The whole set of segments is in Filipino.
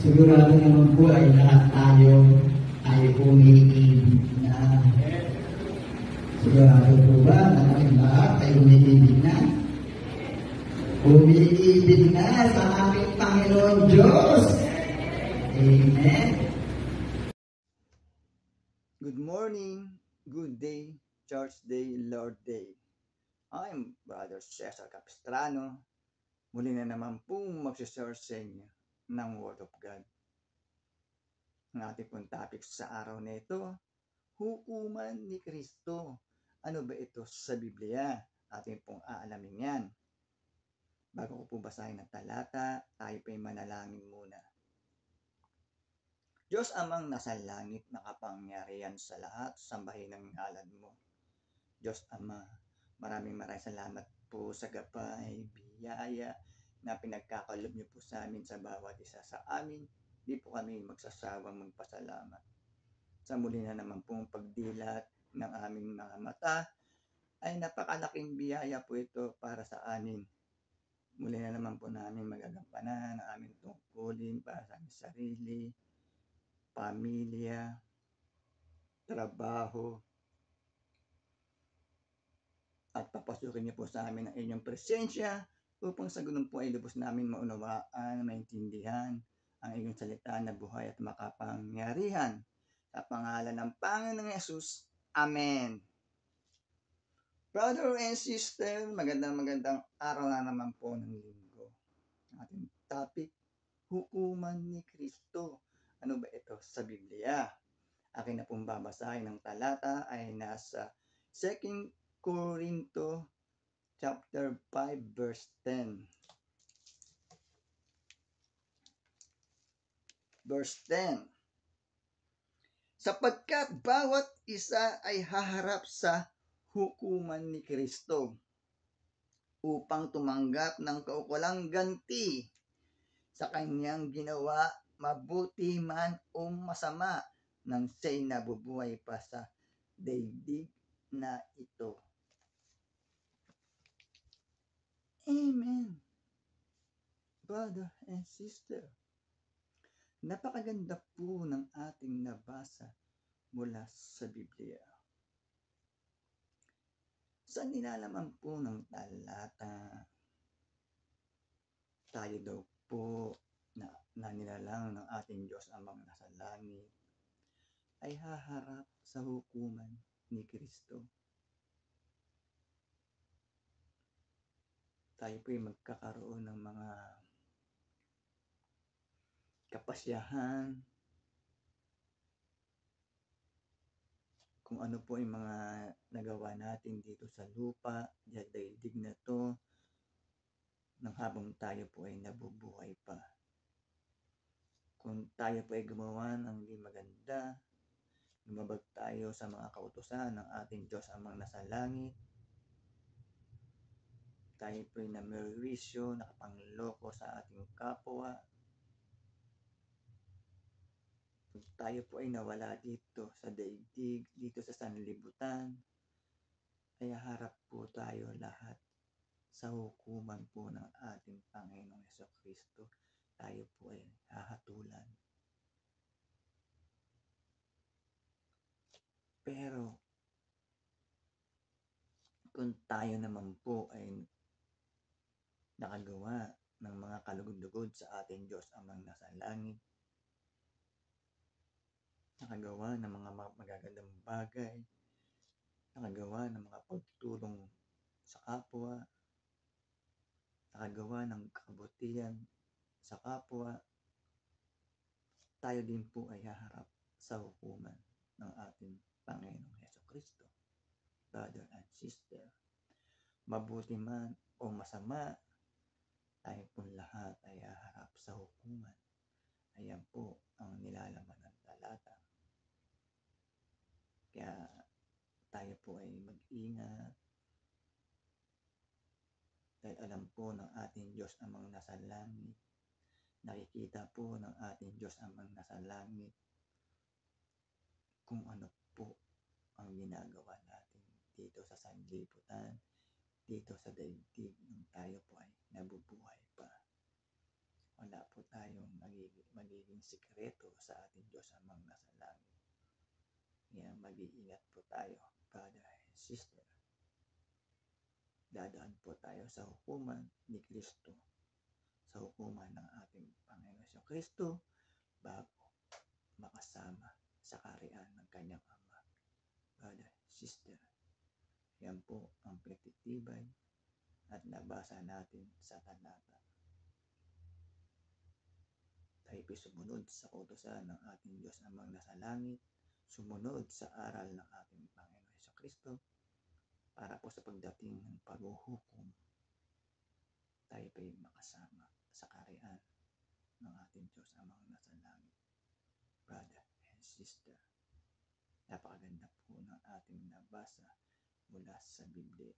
Sigurado naman po ay lahat tayo ay umiibig na. Sigurado po ba na kaming lahat ay umiibig na? Umiibig na sa aming Panginoon Diyos. Amen. Good morning, good day, Church Day, Lord Day. I'm Brother Cesar Capistrano. Muli na naman pong magsishare sa inyo ng Word of God. Ang ating pong topic sa araw na ito, hukuman ni Kristo. Ano ba ito sa Biblia? Ating pong aalamin yan. Bago ko po basahin ang talata, tayo po'y manalangin muna. Diyos amang nasa langit, nakapangyarihan sa lahat, sambahin ang ngalan mo. Diyos Ama, maraming salamat po sa gabay, biyaya na pinagkakalob niyo po sa amin sa bawat isa sa amin. Di po kami magsasawang magpasalamat. Sa muli na naman pong pagdilat ng aming mga mata, ay napakalaking biyaya po ito para sa amin. Muli na naman po namin magagampanan ang aming tungkulin para sa aming sarili, pamilya, trabaho, at papasukin niyo po sa amin ang inyong presensya upang sa ganun po ay lubos namin maunawaan, maintindihan ang inyong salita na buhay at makapangyarihan. Sa pangalan ng Panginoong Yesus, Amen. Brother and sister, magandang araw na naman po ng linggo. Ang ating topic, hukuman ni Kristo. Ano ba ito sa Biblia? Akin na pong babasahin ng talata ay nasa 2 Corinto chapter 5 verse 10. Verse 10. Sapagkat bawat isa ay haharap sa hukuman ni Kristo upang tumanggap ng kaukulang ganti sa kanyang ginawa, mabuti man o masama, nang siya'y nabubuhay pa sa daigdig na ito. Amen. Brother and sister, napakaganda po ng ating nabasa mula sa Biblia. Sa nilalaman po ng talata, tayo daw po na nilalang ng ating Diyos amang nasa langit ay haharap sa hukuman ni Kristo. Tayo po'y magkakaroon ng mga kapasyahan, kung ano po yung mga nagawa natin dito sa lupa, daigdig na to, nang habang tayo po ay nabubuhay pa. Kung tayo po ay gumawa ng hindi maganda, lumabag tayo sa mga kautusan ng ating Diyos amang nasa langit, tayo po ay namerwisyo, nakapangloko sa ating kapwa, tayo po ay nawala dito sa daigdig, dito sa sanlibutan, ay harap po tayo lahat sa hukuman po ng ating Panginoong Jesucristo. Tayo po ay hahatulan. Pero kung tayo naman po ay nakagawa ng mga kalugod-lugod sa ating Diyos amang nasa langit, nakagawa ng mga magagandang bagay, nakagawa ng mga pagtulong sa kapwa, nakagawa ng kabutihan sa kapwa, tayo din po ay haharap sa hukuman ng ating Panginoong Jesucristo. Brother and sister, mabuti man o masama, tayo po lahat ay haharap sa hukuman. Ayan po ang nilalaman ng talata. Kaya tayo po ay mag-ingat dahil alam po ng ating Diyos amang nasa langit, nakikita po ng ating Diyos amang nasa langit kung ano po ang ginagawa natin dito sa sanlibutan, dito sa daigdig nung tayo po ay nabubuhay pa. wala po tayong magiging sikreto sa ating Diyos amang nasa langit. Kaya mag-iingat po tayo, brother and sister. Dadaan po tayo sa hukuman ni Kristo, sa hukuman ng ating Panginoon sa Kristo, bago makasama sa kaharian ng kanyang Ama. Brother, sister, yan po ang pinagtitibay at nabasa natin sa talata. Tayo po'y sumunod sa utusan ng ating Diyos amang nasa langit, sumunod sa aral ng ating Panginoon sa Kristo, para po sa pagdating ng paghuhukom, tayo po'y makasama sa kaharian ng ating Diyos amang nasa langit. Brother and sister, napakaganda po ng ating nabasa mula sa Biblia.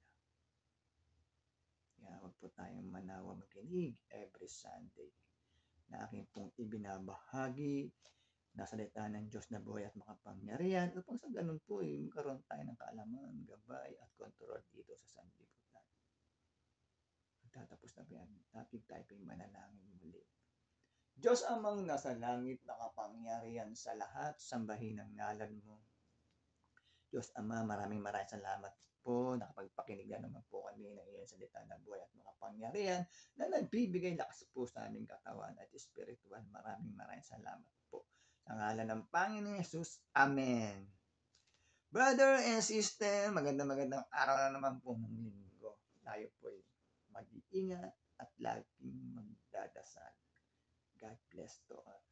Kaya huwag po tayong manawa makinig every Sunday na aking pong ibinabahagi na salita ng Diyos na buhay at makapangyarihan, upang sa ganun po magkaroon tayo ng kaalaman, gabay at kontrol dito sa sanlibutan. Tatapos na ba yan? Topic tayo po'y manalangin muli. Diyos amang nasa langit, makapangyarihan sa lahat, sambahin ang ngalan mo. Diyos Ama, maraming salamat po. Nakapagpakinig na naman po kami ng iyong salita na buhay at makapangyarihan na nagbibigay lakas po sa aming katawan at espiritual. Maraming salamat po. Sa ngalan ng Panginoon Yesus. Amen. Brother and sister, magandang araw na naman po ng linggo. Tayo po'y mag-iingat at laging magdadasal. God bless to all.